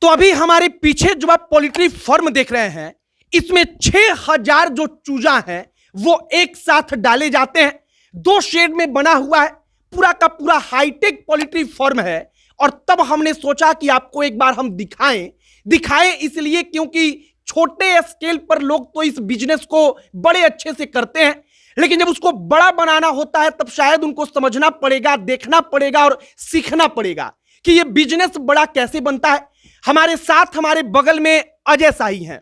तो अभी हमारे पीछे जो आप पोल्ट्री फार्म देख रहे हैं, इसमें 6000 जो चूजा हैं वो एक साथ डाले जाते हैं। 2 शेड में बना हुआ है, पूरा का पूरा हाईटेक पोल्ट्री फार्म है। और तब हमने सोचा कि आपको एक बार हम दिखाएं इसलिए क्योंकि छोटे स्केल पर लोग तो इस बिजनेस को बड़े अच्छे से करते हैं, लेकिन जब उसको बड़ा बनाना होता है तब शायद उनको समझना पड़ेगा, देखना पड़ेगा और सीखना पड़ेगा कि यह बिजनेस बड़ा कैसे बनता है। हमारे साथ हमारे बगल में अजय शाही हैं।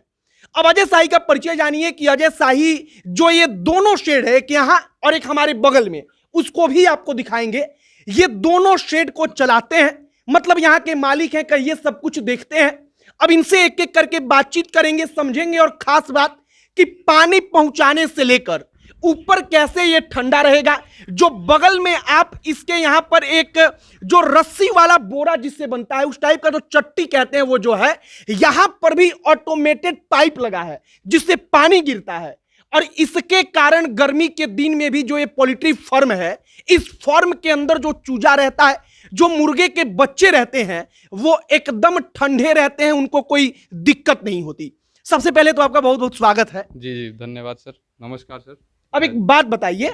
अब अजय शाही का परिचय जानिए कि अजय शाही जो ये दोनों शेड है, एक यहां और एक हमारे बगल में, उसको भी आपको दिखाएंगे। ये दोनों शेड को चलाते हैं, मतलब यहां के मालिक हैं, कहिए सब कुछ देखते हैं। अब इनसे एक एक करके बातचीत करेंगे, समझेंगे। और खास बात कि पानी पहुंचाने से लेकर ऊपर कैसे ये ठंडा रहेगा। जो बगल में आप इसके यहां पर एक जो रस्सी वाला बोरा जिससे बनता है, उस टाइप का जो चट्टी कहते हैं, वो जो है यहां पर भी ऑटोमेटेड पाइप लगा है जिससे पानी गिरता है। और इसके कारण गर्मी के दिन में भी जो ये पोल्ट्री फार्म है, इस फार्म के अंदर जो चूजा रहता है, जो मुर्गे के बच्चे रहते हैं, वो एकदम ठंडे रहते हैं, उनको कोई दिक्कत नहीं होती। सबसे पहले तो आपका बहुत बहुत स्वागत है। जी जी, धन्यवाद सर, नमस्कार सर। अब एक बात बताइए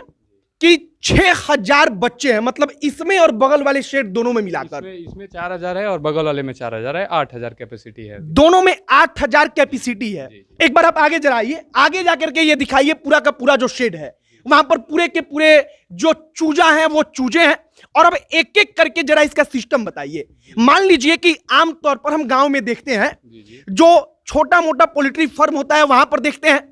कि 6000 बच्चे हैं, मतलब इसमें और बगल वाले शेड दोनों में मिलाकर? इसमें 4000 है और बगल वाले में 4000 है, 8000 कैपेसिटी है। दोनों में 8000 कैपेसिटी है। एक बार आप आगे जराइए, आगे जाकर के ये दिखाइए पूरा का पूरा जो शेड है, वहां पर पूरे के पूरे जो चूजा हैं वो चूजे हैं। और अब एक एक करके जरा इसका सिस्टम बताइए। मान लीजिए कि आमतौर पर हम गांव में देखते हैं, जो छोटा मोटा पोल्ट्री फार्म होता है, वहां पर देखते हैं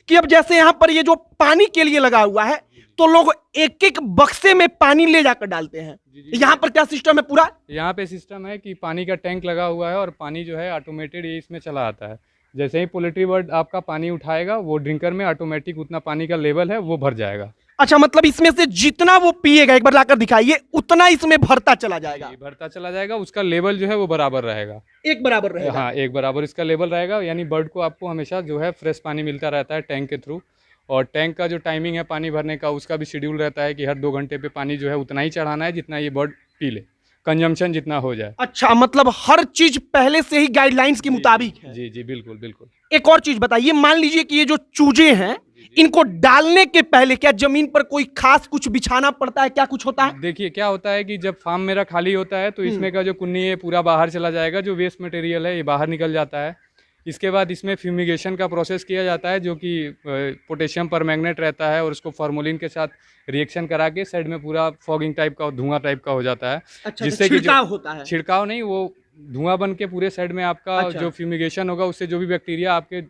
कि अब जैसे यहां पर ये जो पानी के लिए लगा हुआ है, तो लोग एक एक बक्से में पानी ले जाकर डालते हैं। यहाँ पर क्या सिस्टम है पूरा? यहाँ पे सिस्टम है कि पानी का टैंक लगा हुआ है और पानी जो है ऑटोमेटेड ये इसमें चला आता है। जैसे ही पोल्ट्री बर्ड आपका पानी उठाएगा, वो ड्रिंकर में ऑटोमेटिक उतना पानी का लेवल है वो भर जाएगा। अच्छा, मतलब इसमें से जितना वो पिएगा, एक बार लाकर दिखाइए, उतना इसमें भरता चला जाएगा। भरता चला जाएगा, उसका लेवल जो है वो बराबर रहेगा, एक बराबर रहेगा। हाँ, एक बराबर इसका लेवल रहेगा। यानी बर्ड को आपको हमेशा जो है फ्रेश पानी मिलता रहता है टैंक के थ्रू। और टैंक का जो टाइमिंग है पानी भरने का, उसका भी शेड्यूल रहता है कि हर 2 घंटे पे पानी जो है उतना ही चढ़ाना है जितना ये बर्ड पी ले, कंजम्पशन जितना हो जाए। अच्छा, मतलब हर चीज पहले से ही गाइडलाइंस के मुताबिक है। जी जी, बिल्कुल बिल्कुल। एक और चीज बताइए, मान लीजिए कि ये जो चूजे हैं, इनको डालने के पहले क्या जमीन पर कोई खास कुछ बिछाना पड़ता है, क्या कुछ होता है? देखिए क्या होता है कि जब फार्म मेरा खाली होता है तो इसमें का जो कुन्नी है पूरा बाहर चला जाएगा, जो वेस्ट मटेरियल है ये बाहर निकल जाता है। इसके बाद इसमें फ्यूमिगेशन का प्रोसेस किया जाता है, जो कि पोटेशियम परमैंगनेट रहता है और उसको फार्मोलिन के साथ रिएक्शन करा के साइड में पूरा फॉगिंग टाइप का, धुआं टाइप का हो जाता है। अच्छा, जिससे कि छिड़काव होता है? छिड़काव नहीं, वो धुआं बन के पूरे साइड में आपका जो फ्यूमिगेशन होगा, उससे जो भी बैक्टीरिया आपके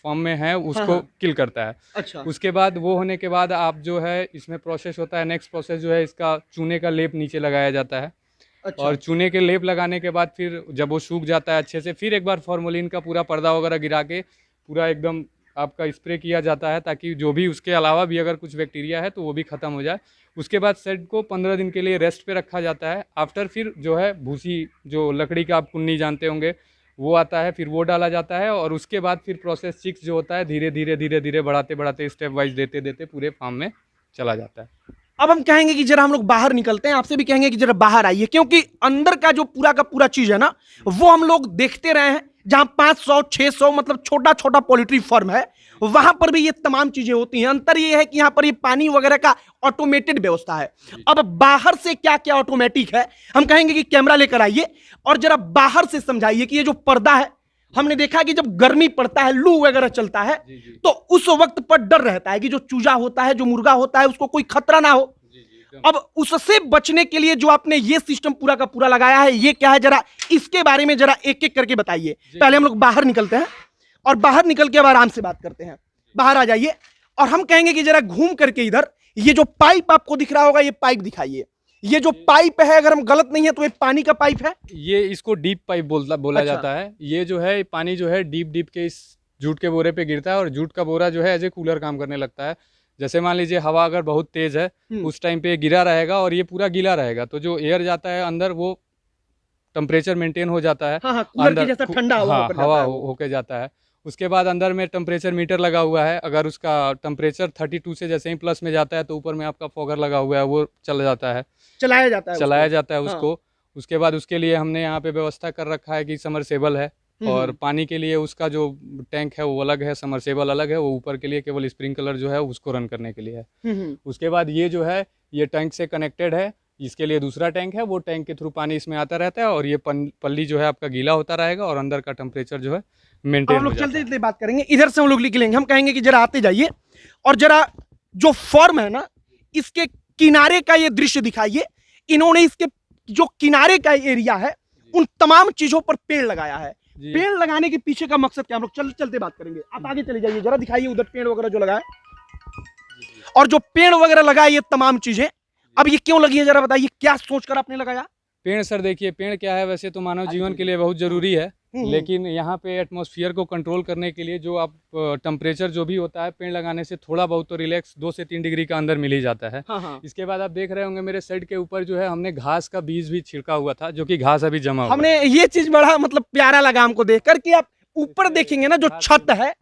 फॉर्म में है उसको किल करता है। अच्छा। उसके बाद वो होने के बाद आप जो है इसमें प्रोसेस होता है, नेक्स्ट प्रोसेस जो है इसका चूने का लेप नीचे लगाया जाता है। अच्छा। और चूने के लेप लगाने के बाद फिर जब वो सूख जाता है अच्छे से, फिर एक बार फॉर्मोलिन का पूरा पर्दा वगैरह गिरा के पूरा एकदम आपका स्प्रे किया जाता है, ताकि जो भी उसके अलावा भी अगर कुछ बैक्टीरिया है तो वो भी ख़त्म हो जाए। उसके बाद सेट को 15 दिन के लिए रेस्ट पे रखा जाता है। आफ्टर फिर जो है भूसी, जो लकड़ी का आप कुन्नी जानते होंगे, वो आता है, फिर वो डाला जाता है। और उसके बाद फिर प्रोसेस 6 जो होता है, धीरे धीरे बढ़ाते बढ़ाते स्टेप वाइज देते देते पूरे फार्म में चला जाता है। अब हम कहेंगे कि जरा हम लोग बाहर निकलते हैं, आपसे भी कहेंगे कि जरा बाहर आइए, क्योंकि अंदर का जो पूरा का पूरा चीज है ना, वो हम लोग देखते रहे हैं। जहां 500 600 मतलब छोटा छोटा पोल्ट्री फार्म है, वहां पर भी ये तमाम चीजें होती हैं। अंतर ये है कि यहाँ पर ये पानी वगैरह का ऑटोमेटेड व्यवस्था है। अब बाहर से क्या क्या ऑटोमेटिक है, हम कहेंगे कि कैमरा लेकर आइए और जरा बाहर से समझाइए कि ये जो पर्दा है, हमने देखा कि जब गर्मी पड़ता है, लू वगैरह चलता है, तो उस वक्त पर डर रहता है कि जो चूजा होता है, जो मुर्गा होता है, उसको कोई खतरा ना हो। अब उससे बचने के लिए जो आपने ये सिस्टम पूरा का पूरा लगाया है, ये क्या है, जरा इसके बारे में जरा एक एक करके बताइए। पहले हम लोग बाहर निकलते हैं और बाहर निकल के अब आराम से बात करते हैं। बाहर आ जाइए और हम कहेंगे कि जरा घूम करके इधर ये जो पाइप आपको दिख रहा होगा, ये पाइप दिखाइए। ये जो पाइप है, अगर हम गलत नहीं है तो ये पानी का पाइप है? ये इसको डीप पाइप बोला जाता है। ये जो है पानी जो है डीप के इस जूट के बोरे पे गिरता है और जूट का बोरा जो है एज ए कूलर काम करने लगता है। जैसे मान लीजिए हवा अगर बहुत तेज है, उस टाइम पे गिरा रहेगा और ये पूरा गीला रहेगा, तो जो एयर जाता है अंदर वो टेम्परेचर मेंटेन हो जाता है। कूलर के जैसा ठंडा हवा होके जाता है। उसके बाद अंदर में टेम्परेचर मीटर लगा हुआ है। अगर उसका टेम्परेचर 32 से जैसे ही प्लस में जाता है तो ऊपर में आपका फॉगर लगा हुआ है, वो चलाया जाता है उसको। उसको। उसके बाद उसके लिए हमने यहाँ पे व्यवस्था कर रखा है कि समरसेबल है, और पानी के लिए उसका जो टैंक है वो अलग है, समरसेबल अलग है, वो ऊपर के लिए केवल स्प्रिंकलर जो है उसको रन करने के लिए है। उसके बाद ये जो है ये टैंक से कनेक्टेड है, इसके लिए दूसरा टैंक है, वो टैंक के थ्रू पानी इसमें आता रहता है, और ये पल्ली जो है आपका गीला होता रहेगा और अंदर का टेम्परेचर जो है मेंटेन हम हो लोग जाता चलते है। चलते बात करेंगे, इधर से हम लोग निकलेंगे, हम कहेंगे कि जरा आते जाइए और जरा जो फॉर्म है ना इसके किनारे का ये दृश्य दिखाइए। इन्होंने इसके जो किनारे का एरिया है उन तमाम चीजों पर पेड़ लगाया है। जी। पेड़ लगाने के पीछे का मकसद क्या, हम लोग चलते चलते बात करेंगे। आप आगे चले जाइए, जरा दिखाइए उधर पेड़ वगैरह जो लगा है, और जो पेड़ वगैरह लगा है ये तमाम चीजें, अब ये क्यों लगी है जरा बताइए, क्या सोचकर आपने लगाया? पेड़ सर देखिए, पेड़ क्या है, वैसे तो मानव जीवन के लिए बहुत ज़रूरी है, लेकिन यहाँ पे एटमॉस्फेयर को कंट्रोल करने के लिए जो आप टेम्परेचर जो भी होता है, पेड़ लगाने से थोड़ा बहुत तो रिलैक्स 2 से 3 डिग्री का अंदर मिल ही जाता है। हाँ। इसके बाद आप देख रहे होंगे मेरे साइड के ऊपर जो है हमने घास का बीज भी छिड़का हुआ था, जो कि घास अभी जमा हुआ हमने है। ये चीज बड़ा मतलब प्यारा लगा हमको देखकर कि आप ऊपर देखेंगे ना जो छत है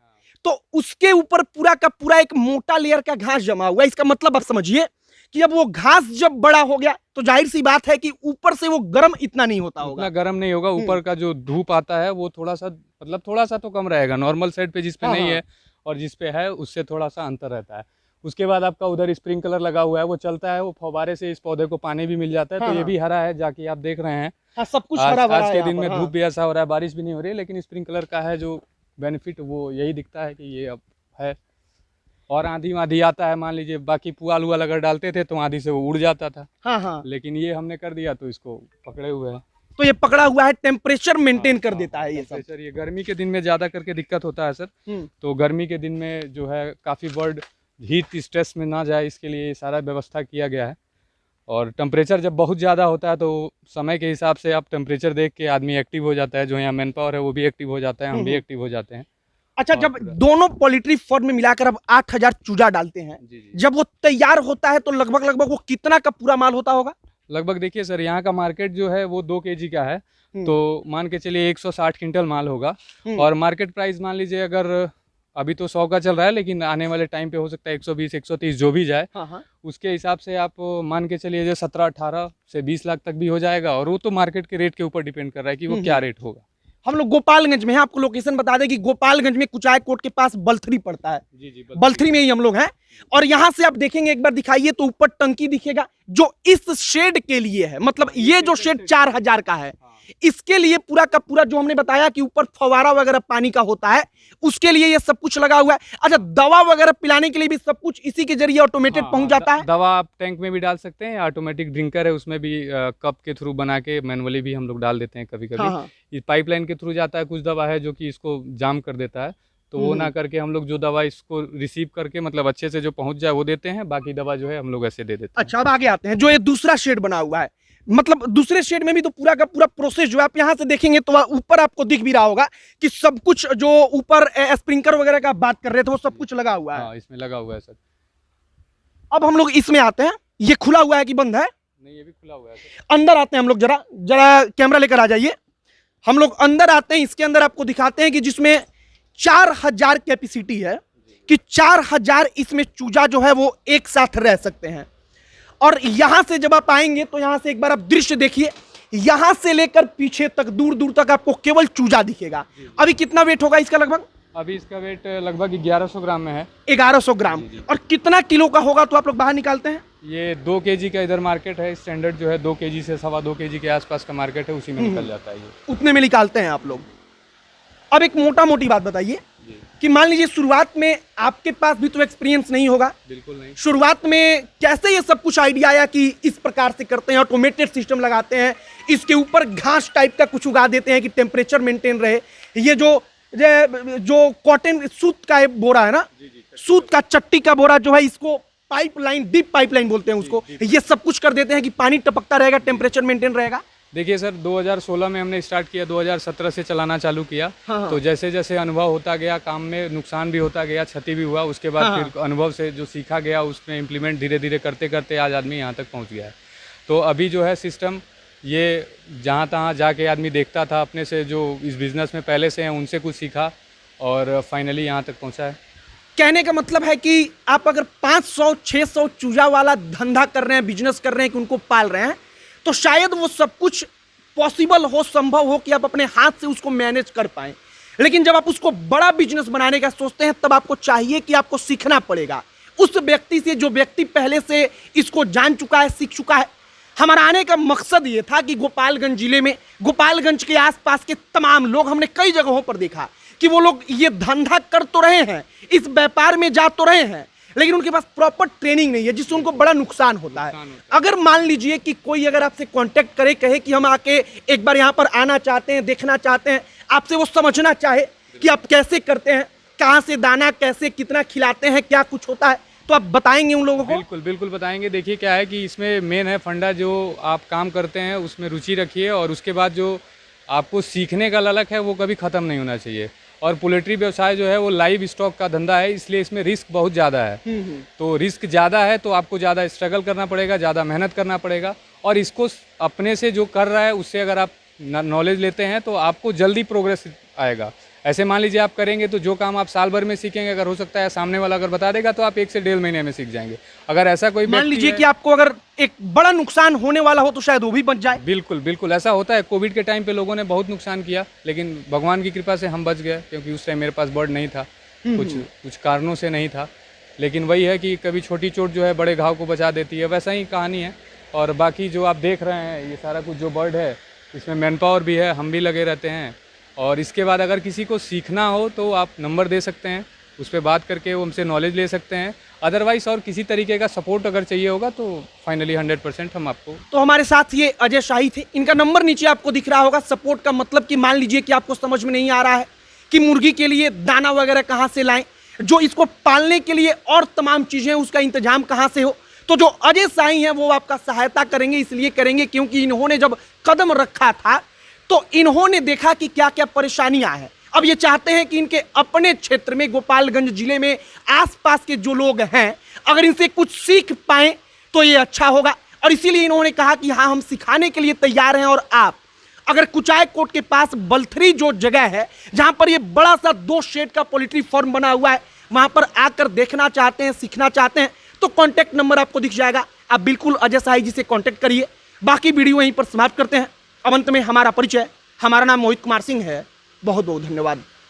तो उसके ऊपर पूरा का पूरा एक मोटा लेयर का घास जमा हुआ है। इसका मतलब आप समझिए कि अब वो घास जब बड़ा हो गया तो जाहिर सी बात है कि ऊपर से वो गर्म इतना नहीं होता होगा, उतना गर्म नहीं होगा, ऊपर का जो धूप आता है वो थोड़ा सा मतलब थोड़ा सा तो कम रहेगा, नॉर्मल साइड पे जिस पे नहीं है और जिस पे है उससे थोड़ा सा अंतर रहता है। उसके बाद आपका उधर स्प्रिंकलर लगा हुआ है, वो चलता है, वो फव्वारे से इस पौधे को पानी भी मिल जाता है। तो ये भी हरा है, जाके आप देख रहे हैं। सब कुछ हरा भरा आज है के दिन में यहाँ पर, धूप भी ऐसा हो रहा है, बारिश भी नहीं हो रही है, लेकिन स्प्रिंकलर का है जो बेनिफिट वो यही दिखता है कि ये अब है। और आंधी वांधी आता है, मान लीजिए बाकी पुआल उआल अगर डालते थे तो आंधी से वो उड़ जाता था, हाँ। लेकिन ये हमने कर दिया तो इसको पकड़े हुए हैं। तो ये पकड़ा हुआ है, टेम्परेचर मेंटेन कर देता है ये सब। सर ये गर्मी के दिन में ज़्यादा करके दिक्कत होता है सर, तो गर्मी के दिन में जो है काफ़ी बर्ड हीट स्ट्रेस में ना जाए, इसके लिए ये सारा व्यवस्था किया गया है। और टेम्परेचर जब बहुत ज़्यादा होता है तो समय के हिसाब से आप टेम्परेचर देख के आदमी एक्टिव हो जाता है, जो यहाँ मैन पावर है वो भी एक्टिव हो जाता है, हम भी एक्टिव हो जाते हैं। अच्छा, जब दोनों पोल्ट्री फार्म में मिलाकर अब 8000 चूजा डालते हैं, जब वो तैयार होता है तो लगभग वो कितना का पूरा माल होता होगा? लगभग देखिए सर, यहाँ का मार्केट जो है वो 2 kg का है, तो मान के चलिए 160 क्विंटल माल होगा। और मार्केट प्राइस मान लीजिए अगर अभी तो 100 का चल रहा है, लेकिन आने वाले टाइम पे हो सकता है 120 130 जो भी जाए, उसके हिसाब से आप मान के चलिए जो 17-18 से 20 लाख तक भी हो जाएगा। और वो तो मार्केट के रेट के ऊपर डिपेंड कर रहा है कि वो क्या रेट होगा। हम लोग गोपालगंज में हैं, आपको लोकेशन बता दें कि गोपालगंज में कुचाय कोट के पास बलथरी पड़ता है। जी बलथरी में ही हम लोग हैं। और यहां से आप देखेंगे, एक बार दिखाइए तो ऊपर टंकी दिखेगा जो इस शेड के लिए है, मतलब ये जो शेड 4000 का है, इसके लिए पूरा का पूरा जो हमने बताया कि ऊपर फवारा वगैरह पानी का होता है, उसके लिए ये सब कुछ लगा हुआ है। अच्छा, दवा वगैरह पिलाने के लिए भी सब कुछ इसी के जरिए ऑटोमेटेड पहुंच जाता है। दवा आप टैंक में भी डाल सकते हैं, ऑटोमेटिक ड्रिंकर है उसमें भी, कप के थ्रू बना के मैनुअली भी हम लोग डाल देते हैं कभी कभी। इस पाइपलाइन के थ्रू जाता है, कुछ दवा है जो कि इसको जाम कर देता है, तो वो ना करके हम लोग जो दवा इसको रिसीव करके मतलब अच्छे से जो पहुंच जाए वो देते हैं, बाकी दवा जो है हम लोग ऐसे दे देते हैं। अच्छा, अब आगे आते हैं, जो ये दूसरा शेड बना हुआ है, मतलब दूसरे शेड में भी तो पूरा का पूरा प्रोसेस जो है आप यहाँ से देखेंगे तो ऊपर आपको दिख भी रहा होगा कि सब कुछ जो ऊपर स्प्रिंकलर वगैरह का बात कर रहे थे वो सब कुछ लगा हुआ है। इसमें लगा हुआ है सर। अब हम लोग इसमें आते हैं, ये खुला हुआ है कि बंद है? नहीं, ये भी खुला हुआ है सर। अंदर आते हैं हम लोग, जरा कैमरा लेकर आ जाइए। हम लोग अंदर आते हैं, इसके अंदर आपको दिखाते हैं कि जिसमें 4000 कैपेसिटी है, कि 4000 इसमें चूजा जो है वो एक साथ रह सकते हैं। और यहां से जब आप आएंगे तो यहां से एक बार आप दृश्य देखिए, यहां से लेकर पीछे तक दूर दूर तक आपको केवल चूजा दिखेगा। अभी कितना वेट होगा इसका लगभग? अभी इसका वेट लगभग 1100 ग्राम में है। 1100 ग्राम। और कितना किलो का होगा तो आप लोग बाहर निकालते हैं? ये 2 kg का इधर मार्केट है, स्टैंडर्ड जो है 2 kg से 2.25 kg के आसपास का मार्केट है, उसी में निकल जाता है ये। उतने में निकालते हैं आप लोग। अब एक मोटा मोटी बात बताइए कि मान लीजिए शुरुआत में आपके पास भी तो एक्सपीरियंस नहीं होगा। बिल्कुल नहीं। शुरुआत में कैसे ये सब कुछ आइडिया आया कि इस प्रकार से करते हैं, ऑटोमेटेड सिस्टम लगाते हैं, इसके ऊपर घास टाइप का कुछ उगा देते हैं कि टेम्परेचर मेंटेन रहे। ये जो कॉटन सूत का बोरा है ना, सूत का चट्टी का बोरा जो है, इसको पाइपलाइन, डीप पाइपलाइन बोलते हैं उसको, ये सब कुछ कर देते हैं कि पानी टपकता रहेगा, टेम्परेचर मेंटेन रहेगा। देखिए सर, 2016 में हमने स्टार्ट किया, 2017 से चलाना चालू किया। तो जैसे जैसे अनुभव होता गया, काम में नुकसान भी होता गया, क्षति भी हुआ, उसके बाद फिर अनुभव से जो सीखा गया उसमें इम्प्लीमेंट धीरे धीरे करते करते आज आदमी यहाँ तक पहुँच गया है। तो अभी जो है सिस्टम, ये जहाँ तहाँ जाके आदमी देखता था, अपने से जो इस बिज़नेस में पहले से हैं उनसे कुछ सीखा और फाइनली यहाँ तक पहुँचा है। कहने का मतलब है कि आप अगर 500-600 चूजा वाला धंधा कर रहे हैं, बिजनेस कर रहे हैं, कि उनको पाल रहे हैं, तो शायद वो सब कुछ पॉसिबल हो, संभव हो कि आप अपने हाथ से उसको मैनेज कर पाएं। लेकिन जब आप उसको बड़ा बिजनेस बनाने का सोचते हैं, तब आपको चाहिए कि आपको सीखना पड़ेगा उस व्यक्ति से जो व्यक्ति पहले से इसको जान चुका है, सीख चुका है। हमारा आने का मकसद ये था कि गोपालगंज जिले में, गोपालगंज के आसपास के तमाम लोग, हमने कई जगहों पर देखा कि वो लोग ये धंधा कर तो रहे हैं, इस व्यापार में जा तो रहे हैं, लेकिन उनके पास प्रॉपर ट्रेनिंग नहीं है, जिससे उनको बड़ा नुकसान होता है। अगर मान लीजिए कि कोई अगर आपसे कांटेक्ट करे, कहे कि हम आके एक बार यहाँ पर आना चाहते हैं, देखना चाहते हैं, आपसे वो समझना चाहे कि आप कैसे करते हैं, कहाँ से दाना कैसे कितना खिलाते हैं, क्या कुछ होता है, तो आप बताएंगे उन लोगों को? बिल्कुल बिल्कुल बताएंगे। देखिए क्या है कि इसमें मेन है फंडा, जो आप काम करते हैं उसमें रुचि रखिए, और उसके बाद जो आपको सीखने का ललक है वो कभी ख़त्म नहीं होना चाहिए। और पोल्ट्री व्यवसाय जो है वो लाइव स्टॉक का धंधा है, इसलिए इसमें रिस्क बहुत ज़्यादा है। तो रिस्क ज़्यादा है तो आपको ज़्यादा स्ट्रगल करना पड़ेगा, ज़्यादा मेहनत करना पड़ेगा, और इसको अपने से जो कर रहा है उससे अगर आप नॉलेज लेते हैं तो आपको जल्दी प्रोग्रेस आएगा। ऐसे मान लीजिए आप करेंगे तो जो काम आप साल भर में सीखेंगे, अगर हो सकता है सामने वाला अगर बता देगा तो आप 1 से 1.5 महीने में सीख जाएंगे। अगर ऐसा कोई मान लीजिए कि आपको अगर एक बड़ा नुकसान होने वाला हो तो शायद वो भी बच जाए। बिल्कुल बिल्कुल ऐसा होता है। कोविड के टाइम पे लोगों ने बहुत नुकसान किया, लेकिन भगवान की कृपा से हम बच गए, क्योंकि उस टाइम मेरे पास बर्ड नहीं था, कुछ कारणों से नहीं था। लेकिन वही है कि कभी छोटी चोट जो है बड़े घाव को बचा देती है, वैसा ही कहानी है। और बाकी जो आप देख रहे हैं ये सारा कुछ जो बर्ड है, इसमें मैन पावर भी है, हम भी लगे रहते हैं। और इसके बाद अगर किसी को सीखना हो तो आप नंबर दे सकते हैं, उस पर बात करके वो हमसे नॉलेज ले सकते हैं। अदरवाइज और किसी तरीके का सपोर्ट अगर चाहिए होगा तो फाइनली 100% हम आपको। तो हमारे साथ ये अजय शाही थे, इनका नंबर नीचे आपको दिख रहा होगा। सपोर्ट का मतलब कि मान लीजिए कि आपको समझ में नहीं आ रहा है कि मुर्गी के लिए दाना वगैरह कहाँ से लाएं, जो इसको पालने के लिए और तमाम चीज़ें उसका इंतजाम कहाँ से हो, तो जो अजय शाही हैं वो आपका सहायता करेंगे। इसलिए करेंगे क्योंकि इन्होंने जब कदम रखा था तो इन्होंने देखा कि क्या क्या परेशानियां हैं। अब ये चाहते हैं कि इनके अपने क्षेत्र में, गोपालगंज जिले में आसपास के जो लोग हैं, अगर इनसे कुछ सीख पाएं तो ये अच्छा होगा। और इसीलिए इन्होंने कहा कि हाँ, हम सिखाने के लिए तैयार हैं। और आप अगर कुचाय कोट के पास बलथरी जो जगह है जहां पर ये बड़ा सा 2 शेड का पोल्ट्री फार्म बना हुआ है, वहां पर आकर देखना चाहते हैं, सीखना चाहते हैं, तो कॉन्टैक्ट नंबर आपको दिख जाएगा। आप बिल्कुल अजय शाही जी से कॉन्टैक्ट करिए। बाकी वीडियो यहीं पर समाप्त करते हैं। अब अंत में हमारा परिचय, हमारा नाम मोहित कुमार सिंह है। बहुत बहुत धन्यवाद।